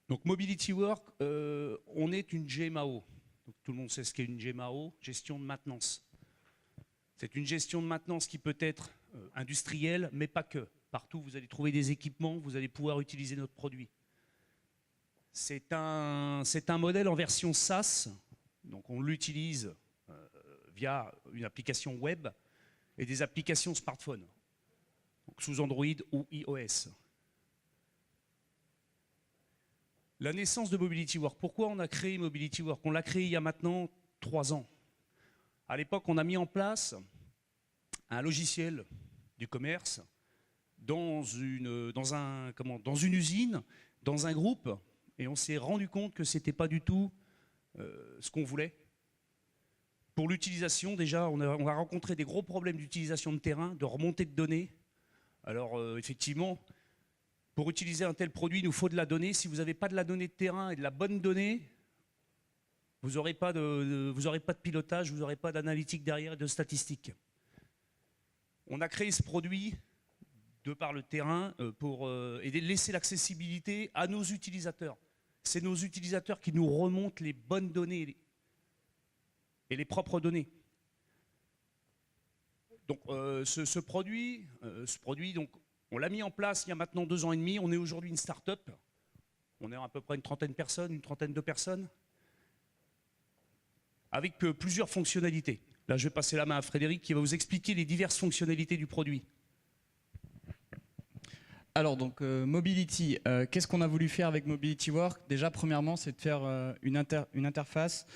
Donc Mobility Work, on est une GMAO. Donc, tout le monde sait ce qu'est une GMAO, gestion de maintenance. C'est une gestion de maintenance qui peut être industrielle, mais pas que. Partout, vous allez trouver des équipements, vous allez pouvoir utiliser notre produit. C'est un modèle en version SaaS, donc on l'utilise via une application web et des applications smartphone, donc sous Android ou iOS. La naissance de Mobility Work. Pourquoi on a créé Mobility Work? On l'a créé il y a maintenant 3 ans. À l'époque, on a mis en place un logiciel du commerce dans une usine, dans un groupe, et on s'est rendu compte que ce n'était pas du tout ce qu'on voulait. Pour l'utilisation, déjà, on a rencontré des gros problèmes d'utilisation de terrain, de remontée de données. Alors, effectivement, pour utiliser un tel produit, il nous faut de la donnée. Si vous n'avez pas de la donnée de terrain et de la bonne donnée, vous n'aurez pas de pilotage, vous n'aurez pas d'analytique derrière et de statistiques. On a créé ce produit de par le terrain pour laisser l'accessibilité à nos utilisateurs. C'est nos utilisateurs qui nous remontent les bonnes données et les propres données. Donc ce produit donc, on l'a mis en place il y a maintenant 2 ans et demi. On est aujourd'hui une start-up. On est à peu près une trentaine de personnes, avec plusieurs fonctionnalités. Là, je vais passer la main à Frédéric qui va vous expliquer les diverses fonctionnalités du produit. Alors, donc, Mobility, qu'est-ce qu'on a voulu faire avec Mobility Work? Déjà, premièrement, c'est de faire une interface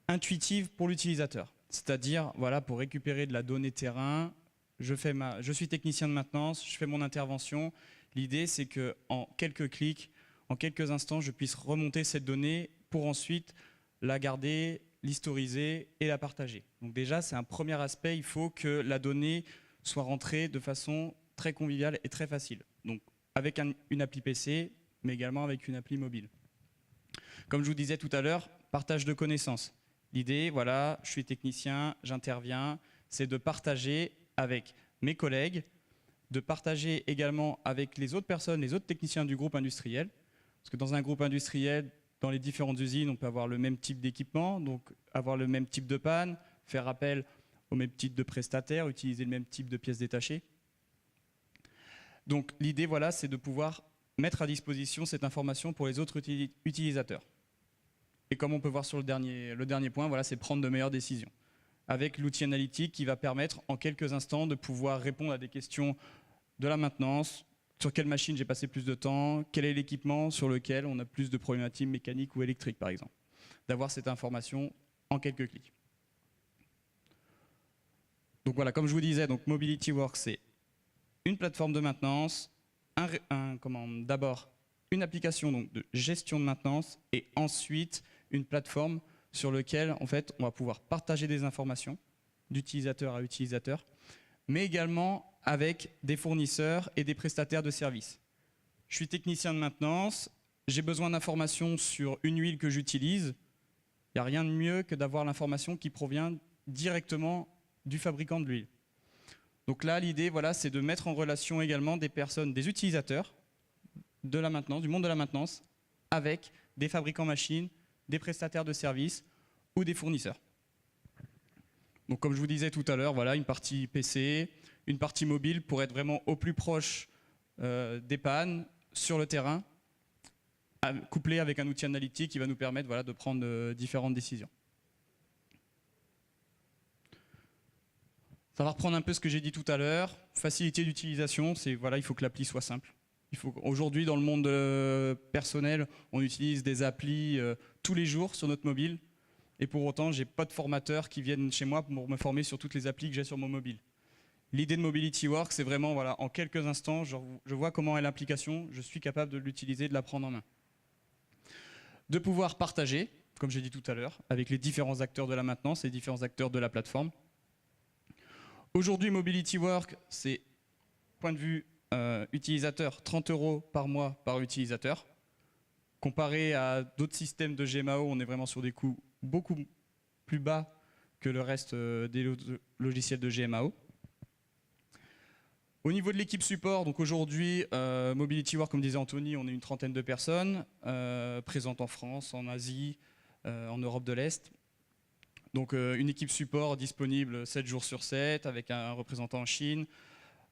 intuitive pour l'utilisateur. C'est-à-dire, voilà, pour récupérer de la donnée terrain, je suis technicien de maintenance, je fais mon intervention. L'idée, c'est qu'en quelques clics, en quelques instants, je puisse remonter cette donnée pour ensuite la garder, l'historiser et la partager. Donc déjà, c'est un premier aspect. Il faut que la donnée soit rentrée de façon très conviviale et très facile. Donc avec une appli PC, mais également avec une appli mobile. Comme je vous disais tout à l'heure, partage de connaissances. L'idée, voilà, je suis technicien, j'interviens, c'est de partager avec mes collègues, de partager également avec les autres personnes, les autres techniciens du groupe industriel. Parce que dans un groupe industriel, dans les différentes usines, on peut avoir le même type d'équipement, donc avoir le même type de panne, faire appel au même type de prestataire, utiliser le même type de pièces détachées. Donc l'idée, voilà, c'est de pouvoir mettre à disposition cette information pour les autres utilisateurs. Et comme on peut voir sur le dernier point, voilà, c'est prendre de meilleures décisions. Avec l'outil analytique qui va permettre en quelques instants de pouvoir répondre à des questions de la maintenance, sur quelle machine j'ai passé plus de temps, quel est l'équipement sur lequel on a plus de problématiques mécaniques ou électriques par exemple. D'avoir cette information en quelques clics. Donc voilà, comme je vous disais, donc Mobility Work, c'est une plateforme de maintenance, d'abord une application donc, de gestion de maintenance et ensuite une plateforme sur laquelle en fait, on va pouvoir partager des informations d'utilisateur à utilisateur, mais également avec des fournisseurs et des prestataires de services. Je suis technicien de maintenance, j'ai besoin d'informations sur une huile que j'utilise. Il n'y a rien de mieux que d'avoir l'information qui provient directement du fabricant de l'huile. Donc là, l'idée, voilà, c'est de mettre en relation également des personnes, des utilisateurs de la maintenance, du monde de la maintenance, avec des fabricants machines, des prestataires de services ou des fournisseurs. Donc comme je vous disais tout à l'heure, voilà, une partie PC, une partie mobile pour être vraiment au plus proche des pannes, sur le terrain, couplé avec un outil analytique qui va nous permettre voilà, de prendre différentes décisions. Ça va reprendre un peu ce que j'ai dit tout à l'heure. Facilité d'utilisation, c'est voilà, il faut que l'appli soit simple. Aujourd'hui, dans le monde personnel, on utilise des applis tous les jours sur notre mobile. Et pour autant, je n'ai pas de formateurs qui viennent chez moi pour me former sur toutes les applis que j'ai sur mon mobile. L'idée de Mobility Work, c'est vraiment, voilà, en quelques instants, je vois comment est l'application, je suis capable de l'utiliser, de la prendre en main. De pouvoir partager, comme j'ai dit tout à l'heure, avec les différents acteurs de la maintenance, les différents acteurs de la plateforme. Aujourd'hui, Mobility Work, c'est, point de vue utilisateur, 30 € par mois par utilisateur. Comparé à d'autres systèmes de GMAO, on est vraiment sur des coûts beaucoup plus bas que le reste des logiciels de GMAO. Au niveau de l'équipe support, donc aujourd'hui, Mobility Work, comme disait Anthony, on est une trentaine de personnes présentes en France, en Asie, en Europe de l'Est. Donc une équipe support disponible 7 jours sur 7 avec un représentant en Chine.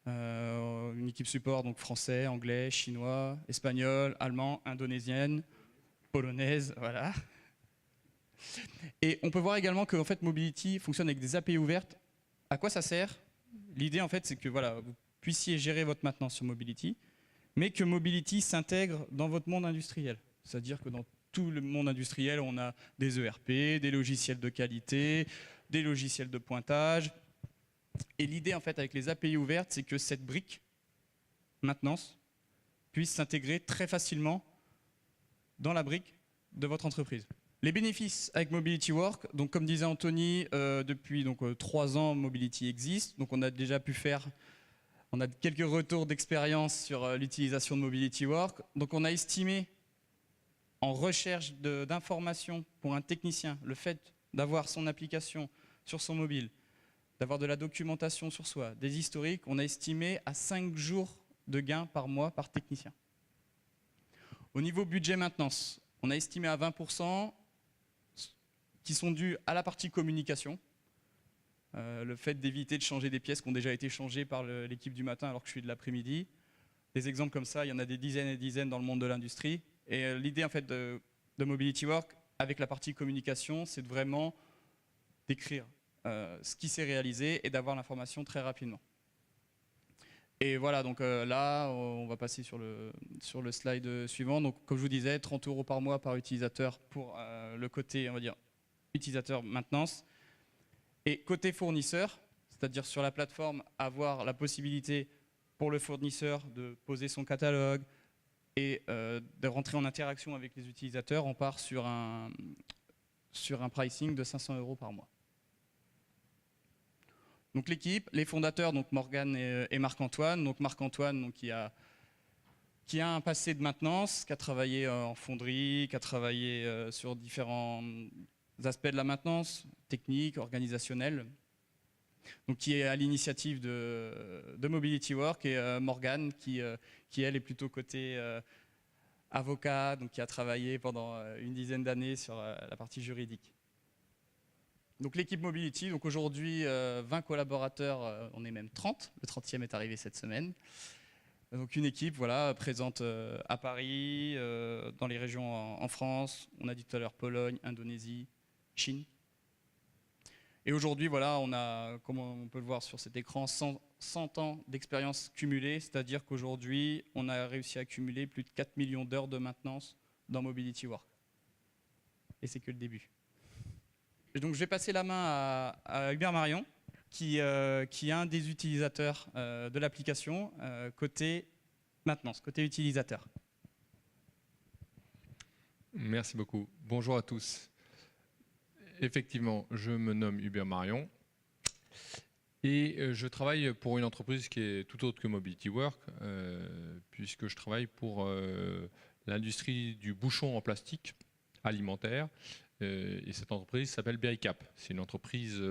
Une équipe support donc français, anglais, chinois, espagnol, allemand, indonésienne, polonaise, voilà. Et on peut voir également que en fait, Mobility fonctionne avec des API ouvertes. À quoi ça sert? L'idée en fait, c'est que voilà, vous puissiez gérer votre maintenance sur Mobility, mais que Mobility s'intègre dans votre monde industriel. C'est-à-dire que dans tout le monde industriel, on a des ERP, des logiciels de qualité, des logiciels de pointage. Et l'idée en fait avec les API ouvertes, c'est que cette brique maintenance puisse s'intégrer très facilement dans la brique de votre entreprise. Les bénéfices avec Mobility Work, donc comme disait Anthony, depuis 3 ans, Mobility existe. Donc on a déjà pu faire, on a quelques retours d'expérience sur l'utilisation de Mobility Work. Donc on a estimé en recherche d'informations pour un technicien, le fait d'avoir son application sur son mobile, d'avoir de la documentation sur soi, des historiques, on a estimé à 5 jours de gain par mois par technicien. Au niveau budget maintenance, on a estimé à 20% qui sont dus à la partie communication. Le fait d'éviter de changer des pièces qui ont déjà été changées par l'équipe du matin alors que je suis de l'après-midi. Des exemples comme ça, il y en a des dizaines et des dizaines dans le monde de l'industrie. Et l'idée en fait de Mobility Work avec la partie communication, c'est de vraiment d'écrire ce qui s'est réalisé et d'avoir l'information très rapidement. Et voilà, donc là, on va passer sur le slide suivant. Donc, comme je vous disais, 30 € par mois par utilisateur pour le côté, on va dire, utilisateur maintenance. Et côté fournisseur, c'est-à-dire sur la plateforme, avoir la possibilité pour le fournisseur de poser son catalogue et de rentrer en interaction avec les utilisateurs, on part sur un pricing de 500 € par mois. Donc l'équipe, les fondateurs, donc Morgane et Marc-Antoine. Donc Marc-Antoine, qui a un passé de maintenance, qui a travaillé en fonderie, qui a travaillé sur différents aspects de la maintenance, technique, organisationnelle. Donc qui est à l'initiative de Mobility Work, et Morgane qui elle est plutôt côté avocat, donc qui a travaillé pendant une dizaine d'années sur la partie juridique. Donc l'équipe Mobility, donc aujourd'hui 20 collaborateurs, on est même 30, le 30e est arrivé cette semaine. Donc une équipe voilà, présente à Paris, dans les régions en France, on a dit tout à l'heure Pologne, Indonésie, Chine. Et aujourd'hui, voilà, on a, comme on peut le voir sur cet écran, 100 ans d'expérience cumulée, c'est-à-dire qu'aujourd'hui, on a réussi à accumuler plus de 4 millions d'heures de maintenance dans Mobility Work. Et c'est que le début. Et donc je vais passer la main à Hubert Marion, qui est un des utilisateurs de l'application côté maintenance, côté utilisateur. Merci beaucoup. Bonjour à tous. Effectivement, je me nomme Hubert Marion et je travaille pour une entreprise qui est tout autre que Mobility Work, puisque je travaille pour l'industrie du bouchon en plastique alimentaire. Et cette entreprise s'appelle Bericap. C'est une entreprise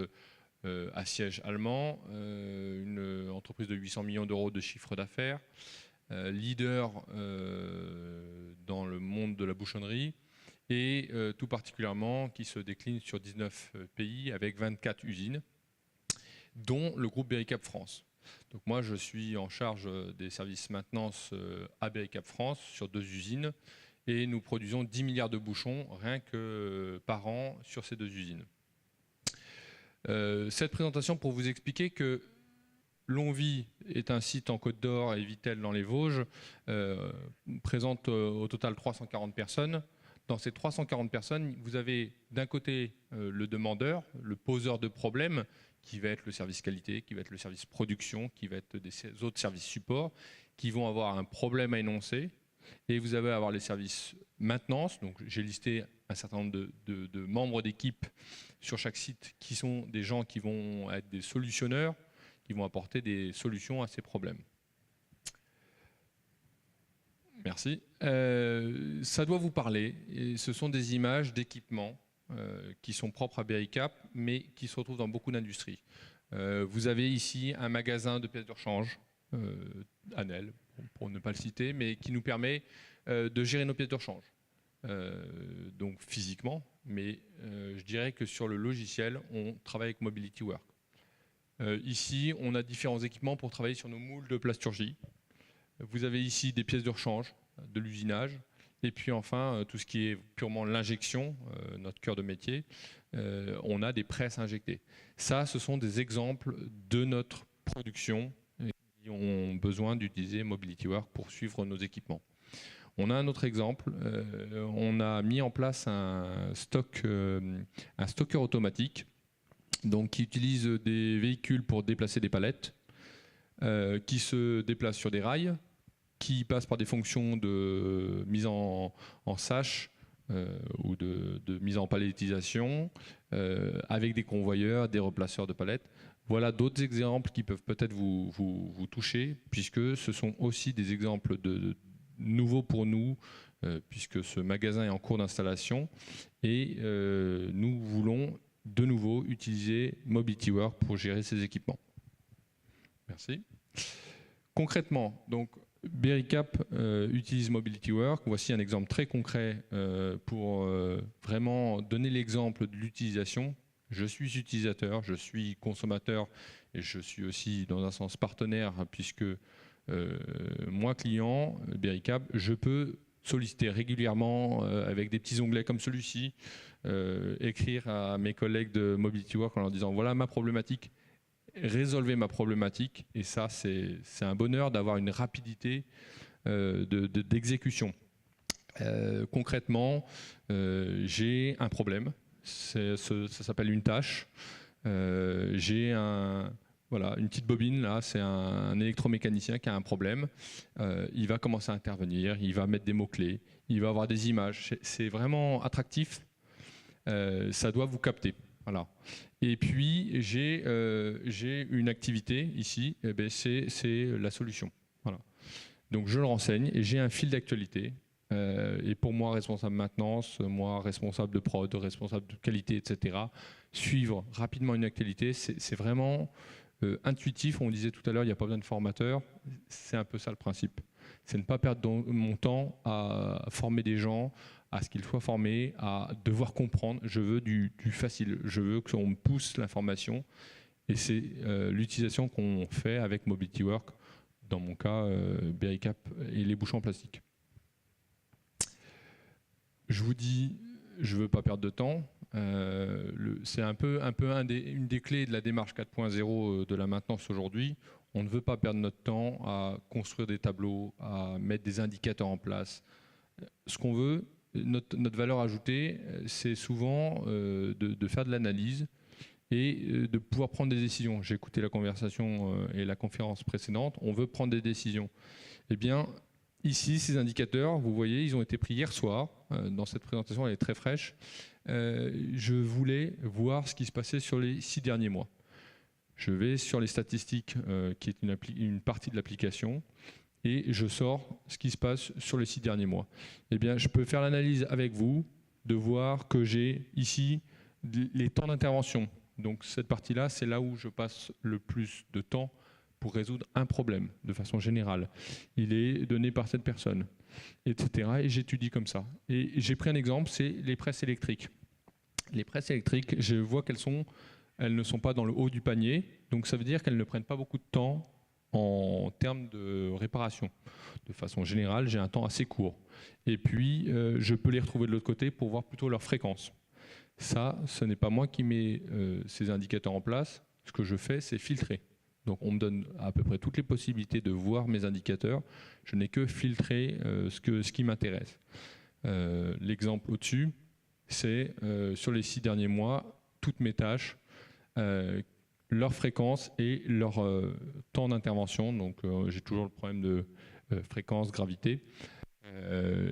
à siège allemand, une entreprise de 800 millions d'euros de chiffre d'affaires, leader dans le monde de la bouchonnerie et tout particulièrement qui se décline sur 19 pays avec 24 usines, dont le groupe Bericap France. Donc moi, je suis en charge des services maintenance à Bericap France sur 2 usines. Et nous produisons 10 milliards de bouchons rien que par an sur ces 2 usines. Cette présentation pour vous expliquer que Longvie est un site en Côte d'Or et Vittel dans les Vosges, présente au total 340 personnes. Dans ces 340 personnes, vous avez d'un côté le demandeur, le poseur de problèmes, qui va être le service qualité, qui va être le service production, qui va être des autres services support, qui vont avoir un problème à énoncer. Et vous allez avoir les services maintenance. Donc j'ai listé un certain nombre de membres d'équipe sur chaque site qui sont des gens qui vont être des solutionneurs, qui vont apporter des solutions à ces problèmes. Merci. Ça doit vous parler. Et ce sont des images d'équipements qui sont propres à Bericap, mais qui se retrouvent dans beaucoup d'industries. Vous avez ici un magasin de pièces de rechange. Anel, pour ne pas le citer, mais qui nous permet de gérer nos pièces de rechange. Donc physiquement, mais je dirais que sur le logiciel, on travaille avec Mobility Work. Ici, on a différents équipements pour travailler sur nos moules de plasturgie. Vous avez ici des pièces de rechange, de l'usinage, et puis enfin, tout ce qui est purement l'injection, notre cœur de métier, on a des presses injectées. Ça, ce sont des exemples de notre production qui ont besoin d'utiliser Mobility Work pour suivre nos équipements. On a un autre exemple, on a mis en place un stocker automatique donc, qui utilise des véhicules pour déplacer des palettes, qui se déplacent sur des rails, qui passent par des fonctions de mise en sâche ou de mise en palettisation, avec des convoyeurs, des replaceurs de palettes. Voilà d'autres exemples qui peuvent peut-être vous toucher, puisque ce sont aussi des exemples nouveaux pour nous, puisque ce magasin est en cours d'installation, et nous voulons de nouveau utiliser Mobility Work pour gérer ces équipements. Merci. Concrètement, donc, Bericap utilise Mobility Work. Voici un exemple très concret pour vraiment donner l'exemple de l'utilisation. Je suis utilisateur, je suis consommateur et je suis aussi dans un sens partenaire puisque moi, client, Bericap, je peux solliciter régulièrement avec des petits onglets comme celui-ci, écrire à mes collègues de Mobility Work en leur disant voilà ma problématique, résolvez ma problématique, et ça c'est un bonheur d'avoir une rapidité d'exécution. Concrètement, j'ai un problème, ça s'appelle une tâche, j'ai voilà, une petite bobine, là, c'est un électromécanicien qui a un problème. Il va commencer à intervenir, il va mettre des mots-clés, il va avoir des images. C'est vraiment attractif, ça doit vous capter. Voilà. Et puis, j'ai une activité ici, eh ben, c'est la solution. Voilà. Donc, je le renseigne et j'ai un fil d'actualité. Et pour moi, responsable maintenance, moi, responsable de prod, responsable de qualité, etc., suivre rapidement une actualité, c'est vraiment intuitif. On disait tout à l'heure, il n'y a pas besoin de formateur. C'est un peu ça le principe. C'est ne pas perdre mon temps à former des gens, à ce qu'ils soient formés, à devoir comprendre. Je veux du facile. Je veux qu'on me pousse l'information. Et c'est l'utilisation qu'on fait avec Mobility Work, dans mon cas, Bericap et les bouchons en plastique. Je vous dis, je ne veux pas perdre de temps. C'est un peu une des clés de la démarche 4.0 de la maintenance aujourd'hui. On ne veut pas perdre notre temps à construire des tableaux, à mettre des indicateurs en place. Ce qu'on veut, notre valeur ajoutée, c'est souvent de faire de l'analyse et de pouvoir prendre des décisions. J'ai écouté la conversation et la conférence précédente. On veut prendre des décisions. Eh bien, ici, ces indicateurs, vous voyez, ils ont été pris hier soir. Dans cette présentation, elle est très fraîche. Je voulais voir ce qui se passait sur les 6 derniers mois. Je vais sur les statistiques, qui est une partie de l'application, et je sors ce qui se passe sur les 6 derniers mois. Eh bien, je peux faire l'analyse avec vous, de voir que j'ai ici les temps d'intervention. Donc cette partie-là, c'est là où je passe le plus de temps pour résoudre un problème, de façon générale. Il est donné par cette personne, etc. Et j'étudie comme ça. Et j'ai pris un exemple, c'est les presses électriques. Les presses électriques, je vois elles ne sont pas dans le haut du panier, donc ça veut dire qu'elles ne prennent pas beaucoup de temps en termes de réparation. De façon générale, j'ai un temps assez court. Et puis, je peux les retrouver de l'autre côté pour voir plutôt leur fréquence. Ça, ce n'est pas moi qui mets ces indicateurs en place. Ce que je fais, c'est filtrer. Donc on me donne à peu près toutes les possibilités de voir mes indicateurs. Je n'ai que filtré ce qui m'intéresse. L'exemple au-dessus, c'est sur les 6 derniers mois, toutes mes tâches, leur fréquence et leur temps d'intervention. Donc j'ai toujours le problème de fréquence, gravité.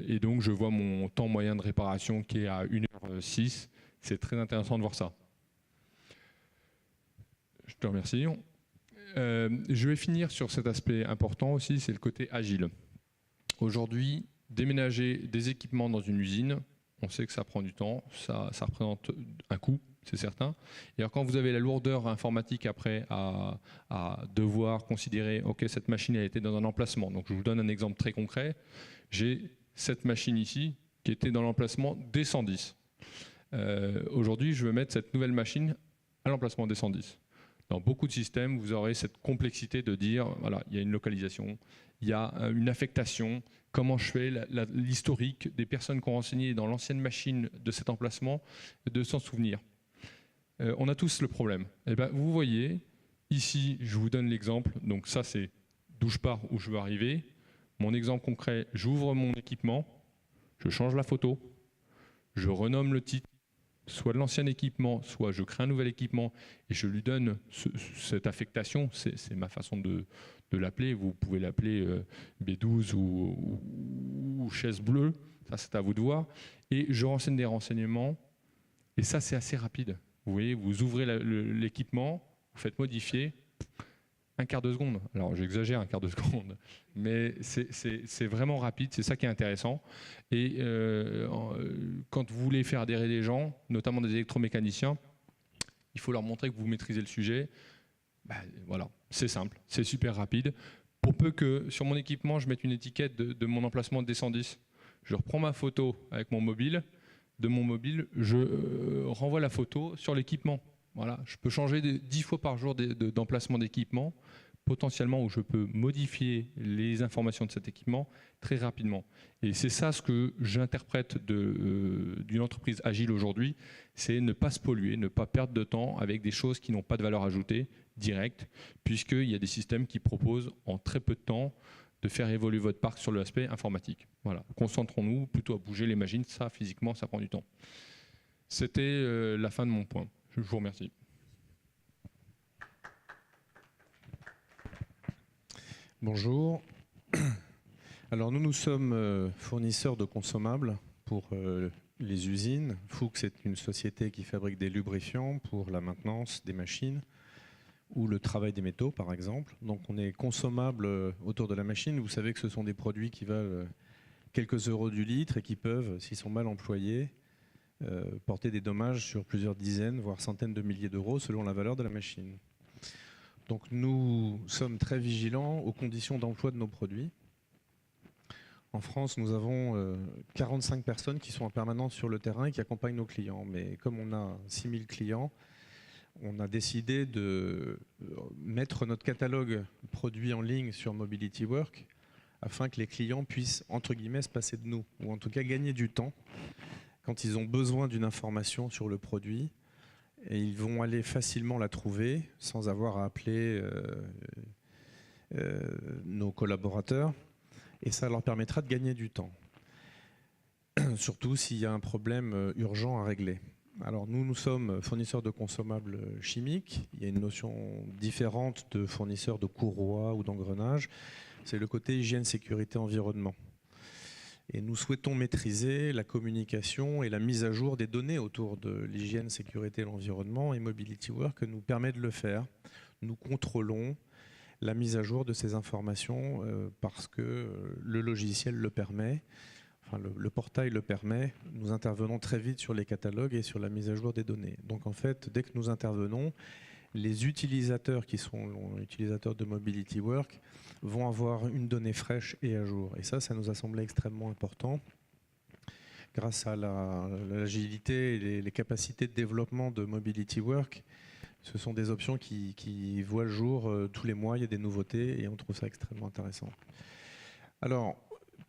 Et donc je vois mon temps moyen de réparation qui est à 1h06. C'est très intéressant de voir ça. Je te remercie. Je vais finir sur cet aspect important aussi, c'est le côté agile. Aujourd'hui, déménager des équipements dans une usine, on sait que ça prend du temps, ça représente un coût, c'est certain. Et alors quand vous avez la lourdeur informatique après à devoir considérer, ok, cette machine a été dans un emplacement. Donc je vous donne un exemple très concret. J'ai cette machine ici qui était dans l'emplacement D110. Aujourd'hui, je veux mettre cette nouvelle machine à l'emplacement D110. Dans beaucoup de systèmes, vous aurez cette complexité de dire, voilà, il y a une localisation, il y a une affectation, comment je fais l'historique des personnes qui ont renseigné dans l'ancienne machine de cet emplacement, de s'en souvenir. On a tous le problème. Et ben, vous voyez, ici, je vous donne l'exemple. Donc ça, c'est d'où je pars, où je veux arriver. Mon exemple concret, j'ouvre mon équipement, je change la photo, je renomme le titre, soit de l'ancien équipement, soit je crée un nouvel équipement et je lui donne cette affectation, c'est ma façon de l'appeler, vous pouvez l'appeler B12 ou chaise bleue, ça c'est à vous de voir, et je renseigne des renseignements, et ça c'est assez rapide. Vous voyez, vous ouvrez l'équipement, vous faites modifier, un quart de seconde, alors j'exagère un quart de seconde, mais c'est vraiment rapide, c'est ça qui est intéressant. Et quand vous voulez faire adhérer des gens, notamment des électromécaniciens, il faut leur montrer que vous maîtrisez le sujet. Ben, voilà, c'est simple, c'est super rapide. Pour peu que sur mon équipement, je mette une étiquette de mon emplacement de D110, je reprends ma photo avec mon mobile, de mon mobile, je renvoie la photo sur l'équipement. Voilà, je peux changer 10 fois par jour d'emplacement d'équipement, potentiellement où je peux modifier les informations de cet équipement très rapidement. Et c'est ça ce que j'interprète d'une entreprise agile aujourd'hui, c'est ne pas se polluer, ne pas perdre de temps avec des choses qui n'ont pas de valeur ajoutée directe, puisqu'il y a des systèmes qui proposent en très peu de temps de faire évoluer votre parc sur l'aspect informatique. Voilà. Concentrons-nous plutôt à bouger les machines, ça physiquement ça prend du temps. C'était la fin de mon point. Je vous remercie. Bonjour. Alors nous sommes fournisseurs de consommables pour les usines. Fuchs est une société qui fabrique des lubrifiants pour la maintenance des machines ou le travail des métaux par exemple. Donc on est consommable autour de la machine. Vous savez que ce sont des produits qui valent quelques euros du litre et qui peuvent, s'ils sont mal employés, porter des dommages sur plusieurs dizaines, voire centaines de milliers d'euros selon la valeur de la machine. Donc nous sommes très vigilants aux conditions d'emploi de nos produits. En France, nous avons 45 personnes qui sont en permanence sur le terrain et qui accompagnent nos clients. Mais comme on a 6000 clients, on a décidé de mettre notre catalogue produits en ligne sur Mobility Work afin que les clients puissent, entre guillemets, se passer de nous, ou en tout cas gagner du temps quand ils ont besoin d'une information sur le produit. Et ils vont aller facilement la trouver sans avoir à appeler nos collaborateurs. Et ça leur permettra de gagner du temps. Surtout s'il y a un problème urgent à régler. Alors nous sommes fournisseurs de consommables chimiques. Il y a une notion différente de fournisseurs de courroies ou d'engrenages. C'est le côté hygiène, sécurité, environnement. Et nous souhaitons maîtriser la communication et la mise à jour des données autour de l'hygiène, sécurité et l'environnement. Et Mobility Work nous permet de le faire. Nous contrôlons la mise à jour de ces informations parce que le logiciel le permet, enfin le portail le permet. Nous intervenons très vite sur les catalogues et sur la mise à jour des données. Donc en fait, dès que nous intervenons, les utilisateurs qui sont utilisateurs de Mobility Work vont avoir une donnée fraîche et à jour. Et ça nous a semblé extrêmement important. Grâce à l'agilité et les capacités de développement de Mobility Work, ce sont des options qui voient le jour tous les mois, il y a des nouveautés et on trouve ça extrêmement intéressant. Alors,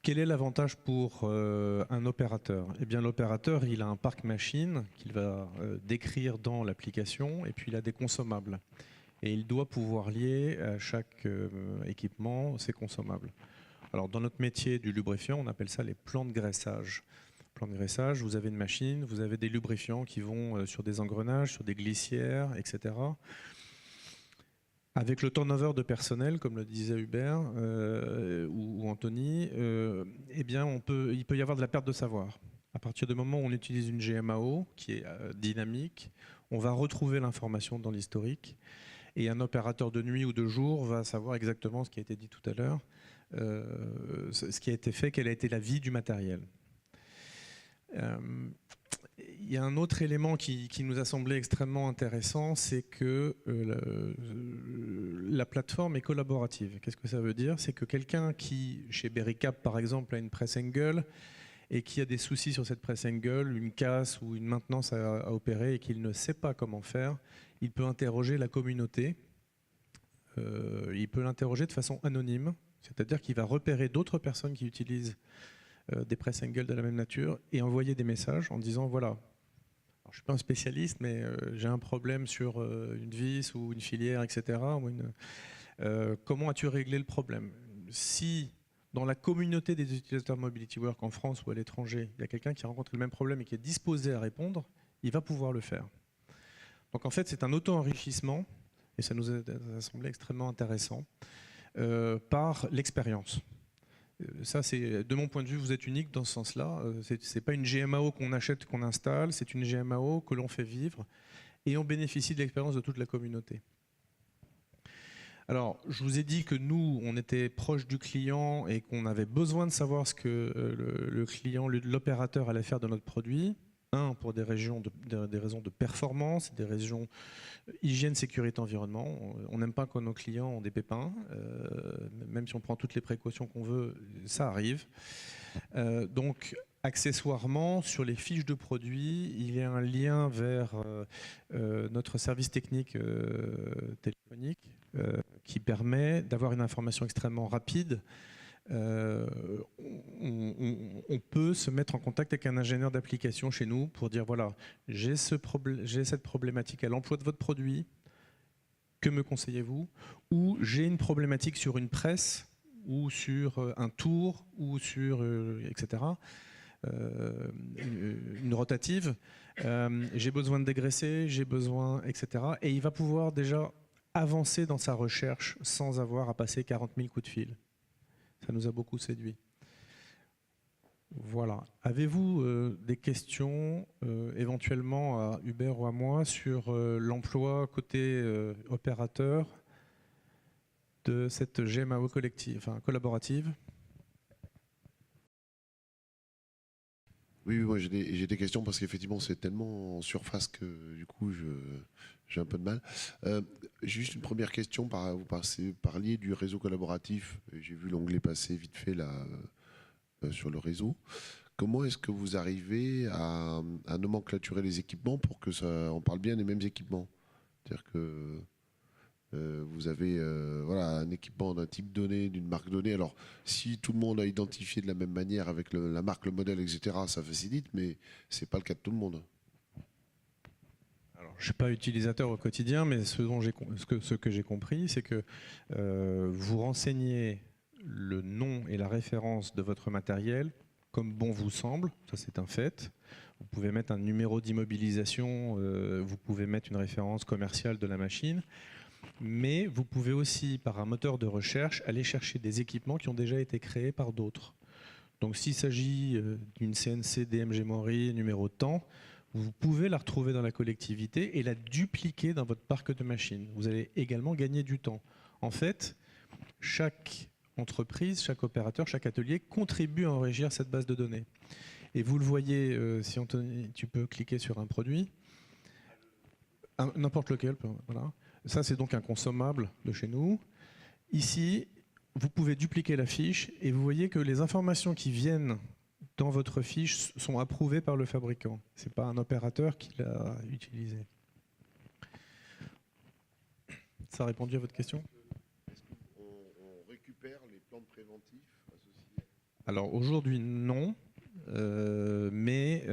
quel est l'avantage pour un opérateur? Eh bien, l'opérateur, il a un parc machine qu'il va décrire dans l'application et puis il a des consommables. Et il doit pouvoir lier à chaque équipement ses consommables. Alors, dans notre métier du lubrifiant, on appelle ça les plans de graissage. Plan de graissage, vous avez une machine, vous avez des lubrifiants qui vont sur des engrenages, sur des glissières, etc. Avec le turnover de personnel, comme le disait Hubert ou Anthony, eh bien il peut y avoir de la perte de savoir. À partir du moment où on utilise une GMAO qui est dynamique, on va retrouver l'information dans l'historique et un opérateur de nuit ou de jour va savoir exactement ce qui a été dit tout à l'heure, ce qui a été fait, quelle a été la vie du matériel. il y a un autre élément qui nous a semblé extrêmement intéressant, c'est que la plateforme est collaborative. Qu'est-ce que ça veut dire? C'est que quelqu'un qui, chez Berrycap par exemple, a une press angle et qui a des soucis sur cette press angle, une casse ou une maintenance à opérer et qu'il ne sait pas comment faire, il peut interroger la communauté. Il peut l'interroger de façon anonyme, c'est-à-dire qu'il va repérer d'autres personnes qui utilisent des press angles de la même nature et envoyer des messages en disant voilà, alors, je ne suis pas un spécialiste, mais j'ai un problème sur une vis ou une filière, etc. Comment as-tu réglé le problème? Si dans la communauté des utilisateurs Mobility Work en France ou à l'étranger, il y a quelqu'un qui rencontre le même problème et qui est disposé à répondre, il va pouvoir le faire. Donc en fait, c'est un auto-enrichissement, et ça nous a semblé extrêmement intéressant, par l'expérience. Ça, c'est, de mon point de vue, vous êtes unique dans ce sens-là. Ce n'est pas une GMAO qu'on achète, qu'on installe, c'est une GMAO que l'on fait vivre et on bénéficie de l'expérience de toute la communauté. Alors, je vous ai dit que nous, on était proche du client et qu'on avait besoin de savoir ce que le client, l'opérateur allait faire de notre produit. Un, pour des raisons de performance, des raisons hygiène, sécurité, environnement. On n'aime pas quand nos clients ont des pépins, même si on prend toutes les précautions qu'on veut, ça arrive. Donc, accessoirement, sur les fiches de produits, il y a un lien vers notre service technique téléphonique qui permet d'avoir une information extrêmement rapide. On peut se mettre en contact avec un ingénieur d'application chez nous pour dire voilà, j'ai cette problématique à l'emploi de votre produit, que me conseillez-vous? Ou j'ai une problématique sur une presse ou sur un tour ou sur etc. Une rotative, j'ai besoin de dégraisser, j'ai besoin, etc. Et il va pouvoir déjà avancer dans sa recherche sans avoir à passer 40 000 coups de fil. Ça nous a beaucoup séduit. Voilà. Avez-vous des questions éventuellement à Hubert ou à moi sur l'emploi côté opérateur de cette GMAO collective, enfin collaborative? Oui, moi j'ai des questions parce qu'effectivement c'est tellement en surface que du coup j'ai un peu de mal. Juste une première question, vous parliez du réseau collaboratif, j'ai vu l'onglet passer vite fait là sur le réseau. Comment est-ce que vous arrivez à nomenclaturer les équipements pour que on parle bien des mêmes équipements? C'est-à-dire que vous avez voilà, un équipement d'un type donné, d'une marque donnée. Alors, si tout le monde a identifié de la même manière avec la marque, le modèle, etc., ça facilite, mais ce n'est pas le cas de tout le monde. Alors, je ne suis pas utilisateur au quotidien, mais ce que j'ai compris, c'est que vous renseignez le nom et la référence de votre matériel comme bon vous semble, ça c'est un fait. Vous pouvez mettre un numéro d'immobilisation, vous pouvez mettre une référence commerciale de la machine. Mais vous pouvez aussi, par un moteur de recherche, aller chercher des équipements qui ont déjà été créés par d'autres. Donc s'il s'agit d'une CNC DMG Mori numéro tant, vous pouvez la retrouver dans la collectivité et la dupliquer dans votre parc de machines. Vous allez également gagner du temps. En fait, chaque entreprise, chaque opérateur, chaque atelier contribue à enrichir cette base de données. Et vous le voyez, si tu peux cliquer sur un produit, n'importe lequel, voilà. Ça, c'est donc un consommable de chez nous. Ici, vous pouvez dupliquer la fiche et vous voyez que les informations qui viennent dans votre fiche sont approuvées par le fabricant. Ce n'est pas un opérateur qui l'a utilisé. Ça a répondu à votre question? Est-ce qu'on récupère les plans préventifs associés? Alors aujourd'hui, non. Mais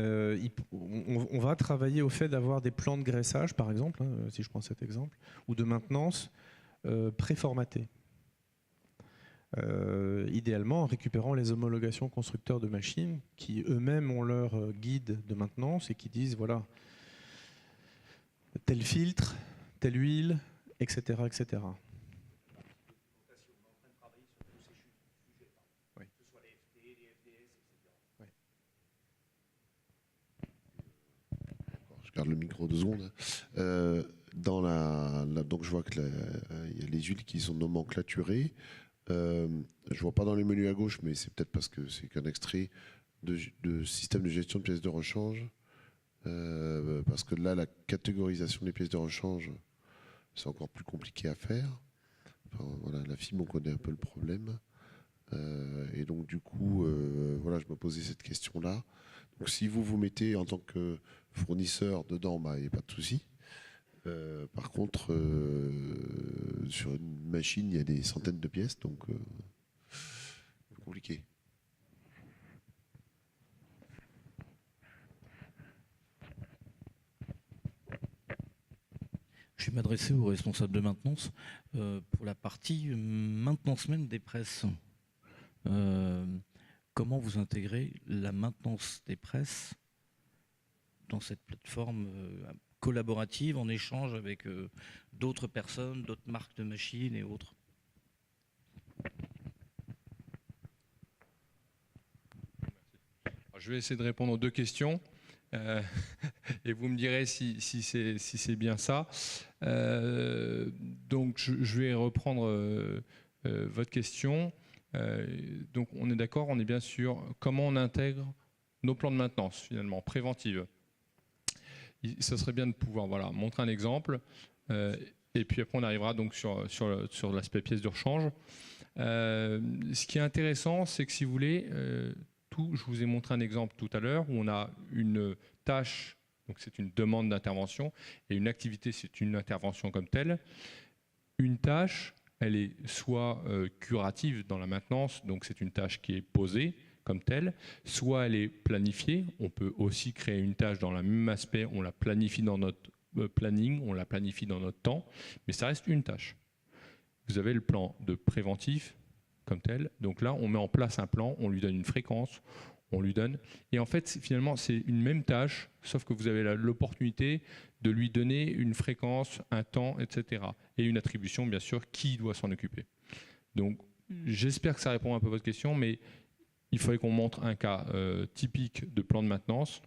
on va travailler au fait d'avoir des plans de graissage, par exemple, hein, si je prends cet exemple, ou de maintenance préformatés. Idéalement en récupérant les homologations constructeurs de machines qui eux-mêmes ont leur guide de maintenance et qui disent voilà, tel filtre, telle huile, etc. etc. Je garde le micro 2 secondes. Donc je vois que il y a les huiles qui sont nomenclaturées. Je vois pas dans les menus à gauche, mais c'est peut-être parce que c'est qu'un extrait de système de gestion de pièces de rechange. parce que là, la catégorisation des pièces de rechange, c'est encore plus compliqué à faire. Enfin, voilà, la FIM, on connaît un peu le problème. Et donc, du coup, voilà, je me posais cette question-là. Donc, si vous vous mettez en tant que fournisseur dedans, il n'y a pas de souci. Par contre, sur une machine, il y a des centaines de pièces, donc compliqué. Je vais m'adresser aux responsables de maintenance pour la partie maintenance même des presses. Comment vous intégrez la maintenance des presses dans cette plateforme collaborative en échange avec d'autres personnes, d'autres marques de machines et autres? Je vais essayer de répondre aux deux questions. Et vous me direz si c'est bien ça. Donc je vais reprendre votre question. Donc on est d'accord, on est bien sûr comment on intègre nos plans de maintenance finalement, préventive. Ce serait bien de pouvoir montrer un exemple. Et puis après on arrivera donc sur l'aspect pièce de rechange. Ce qui est intéressant, c'est que si vous voulez, je vous ai montré un exemple tout à l'heure où on a une tâche, donc c'est une demande d'intervention, et une activité, c'est une intervention comme telle. Une tâche, elle est soit curative dans la maintenance, donc c'est une tâche qui est posée comme telle, soit elle est planifiée. On peut aussi créer une tâche dans le même aspect, on la planifie dans notre planning, on la planifie dans notre temps, mais ça reste une tâche. Vous avez le plan de préventif comme tel. Donc là, on met en place un plan, on lui donne une fréquence, on lui donne. Et en fait, finalement, c'est une même tâche, sauf que vous avez l'opportunité de lui donner une fréquence, un temps, etc. Et une attribution, bien sûr, qui doit s'en occuper. Donc, j'espère que ça répond un peu à votre question, mais il faudrait qu'on montre un cas typique de plan de maintenance.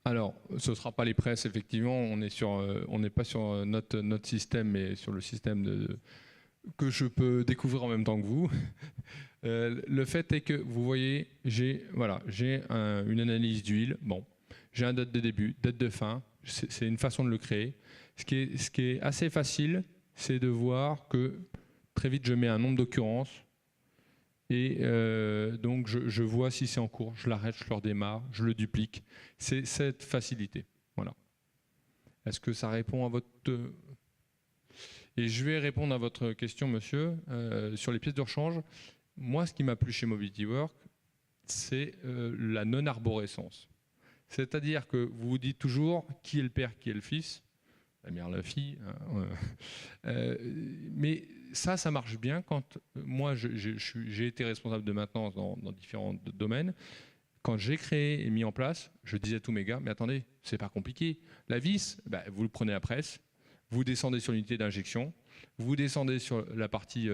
Alors, ce ne sera pas les presses, effectivement, on n'est pas sur notre système, mais sur le système que je peux découvrir en même temps que vous. Le fait est que, vous voyez, j'ai une analyse d'huile. Bon, j'ai un date de début, date de fin. C'est une façon de le créer. Ce qui est assez facile, c'est de voir que très vite, je mets un nombre d'occurrences. Et donc, je vois si c'est en cours. Je l'arrête, je le redémarre, je le duplique. C'est cette facilité. Voilà. Est-ce que ça répond à votre... Et je vais répondre à votre question, monsieur, sur les pièces de rechange. Moi, ce qui m'a plu chez Mobility Work, c'est la non-arborescence. C'est-à-dire que vous vous dites toujours qui est le père, qui est le fils, la mère, la fille. Mais ça marche bien quand moi, j'ai été responsable de maintenance dans différents domaines. Quand j'ai créé et mis en place, je disais à tous mes gars, mais attendez, c'est pas compliqué. La vis, vous le prenez à presse, vous descendez sur l'unité d'injection, vous descendez sur la partie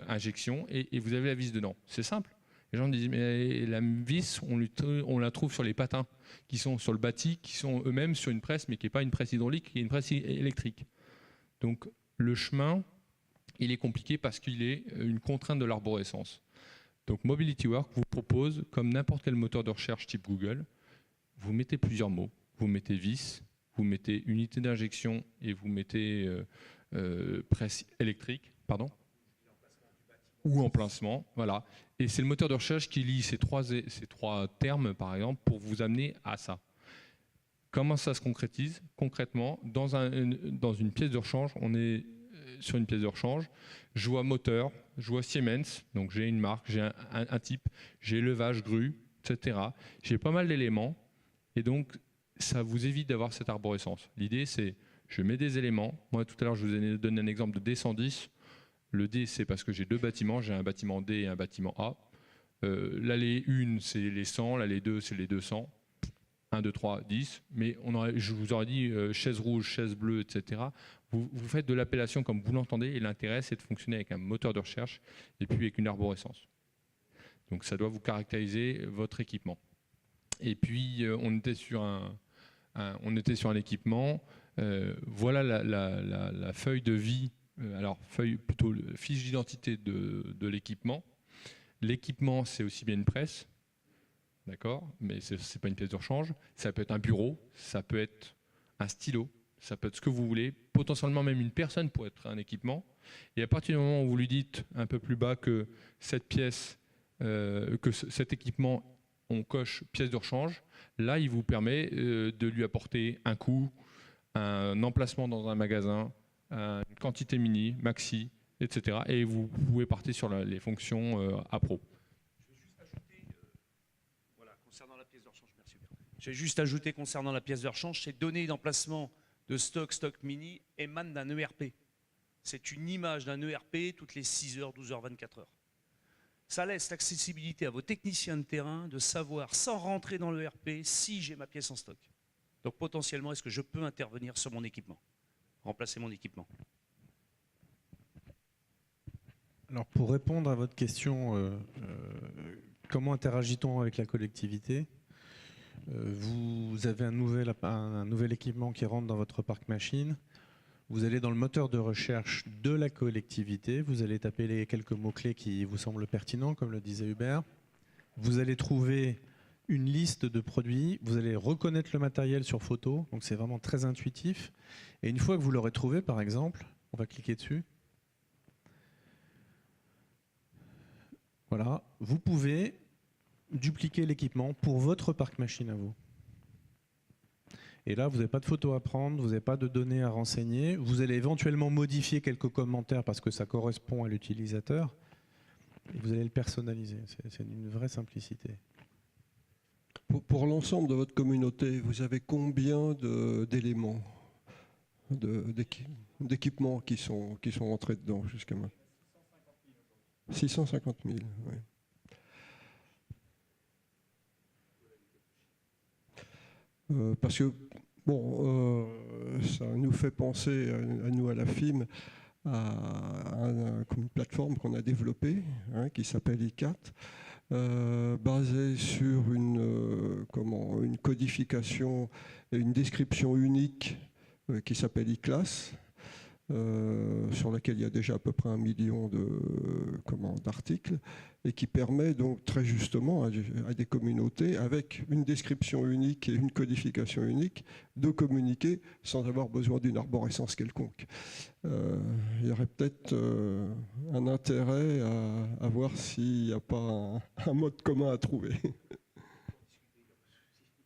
injection et vous avez la vis dedans. C'est simple. Les gens me disent, mais la vis, on la trouve sur les patins qui sont sur le bâti, qui sont eux-mêmes sur une presse, mais qui n'est pas une presse hydraulique, qui est une presse électrique. Donc le chemin, il est compliqué parce qu'il est une contrainte de l'arborescence. Donc Mobility Work vous propose, comme n'importe quel moteur de recherche type Google, vous mettez plusieurs mots. Vous mettez vis, vous mettez unité d'injection et vous mettez presse électrique, pardon, ou emplacement, voilà. Et c'est le moteur de recherche qui lie ces trois termes, par exemple, pour vous amener à ça. Comment ça se concrétise? Concrètement, dans une pièce de rechange, on est sur une pièce de rechange, je vois moteur, je vois Siemens, donc j'ai une marque, j'ai un type, j'ai levage, grue, etc. J'ai pas mal d'éléments, et donc ça vous évite d'avoir cette arborescence. L'idée, c'est, je mets des éléments. Moi, tout à l'heure, je vous ai donné un exemple de D110. Le D, c'est parce que j'ai deux bâtiments. J'ai un bâtiment D et un bâtiment A. L'allée 1, c'est les 100. L'allée 2, c'est les 200. 1, 2, 3, 10. Mais je vous aurais dit chaise rouge, chaise bleue, etc. Vous faites de l'appellation comme vous l'entendez. Et l'intérêt, c'est de fonctionner avec un moteur de recherche et puis avec une arborescence. Donc, ça doit vous caractériser votre équipement. Et puis, on était sur un équipement. Voilà la feuille de vie, plutôt fiche d'identité de l'équipement. L'équipement, c'est aussi bien une presse d'accord, mais ce n'est pas une pièce de rechange. Ça peut être un bureau, ça peut être un stylo, ça peut être ce que vous voulez, potentiellement même une personne pour être un équipement. Et à partir du moment où vous lui dites un peu plus bas que cette pièce, cet équipement, on coche pièce de rechange, là il vous permet de lui apporter un coût, un emplacement dans un magasin, une quantité mini, maxi, etc. Et vous pouvez partir sur les fonctions à pro. Je vais juste ajouter concernant la pièce de rechange, ces données d'emplacement de stock mini émanent d'un ERP. C'est une image d'un ERP toutes les 6 heures, 12 heures, 24 heures. Ça laisse l'accessibilité à vos techniciens de terrain de savoir, sans rentrer dans l'ERP, si j'ai ma pièce en stock. Donc potentiellement, est-ce que je peux intervenir sur mon équipement, remplacer mon équipement? Alors pour répondre à votre question, comment interagit-on avec la collectivité? Vous avez un nouvel équipement qui rentre dans votre parc machine. Vous allez dans le moteur de recherche de la collectivité. Vous allez taper les quelques mots-clés qui vous semblent pertinents, comme le disait Hubert. Vous allez trouver une liste de produits. Vous allez reconnaître le matériel sur photo. Donc c'est vraiment très intuitif. Et une fois que vous l'aurez trouvé, par exemple, on va cliquer dessus. Voilà, vous pouvez dupliquer l'équipement pour votre parc machine à vous. Et là, vous n'avez pas de photos à prendre, vous n'avez pas de données à renseigner. Vous allez éventuellement modifier quelques commentaires parce que ça correspond à l'utilisateur. Et vous allez le personnaliser. C'est une vraie simplicité. Pour l'ensemble de votre communauté, vous avez combien d'éléments, d'équipements qui sont rentrés dedans jusqu'à maintenant? 650 000, oui. Parce que, bon, ça nous fait penser, à nous, à la FIM, à une plateforme qu'on a développée, qui s'appelle ICAT, basée sur une codification et une description unique qui s'appelle iClass, sur laquelle il y a déjà à peu près 1 million d'articles, et qui permet donc très justement à des communautés, avec une description unique et une codification unique, de communiquer sans avoir besoin d'une arborescence quelconque. Il y aurait peut-être un intérêt à voir s'il n'y a pas un mode commun à trouver.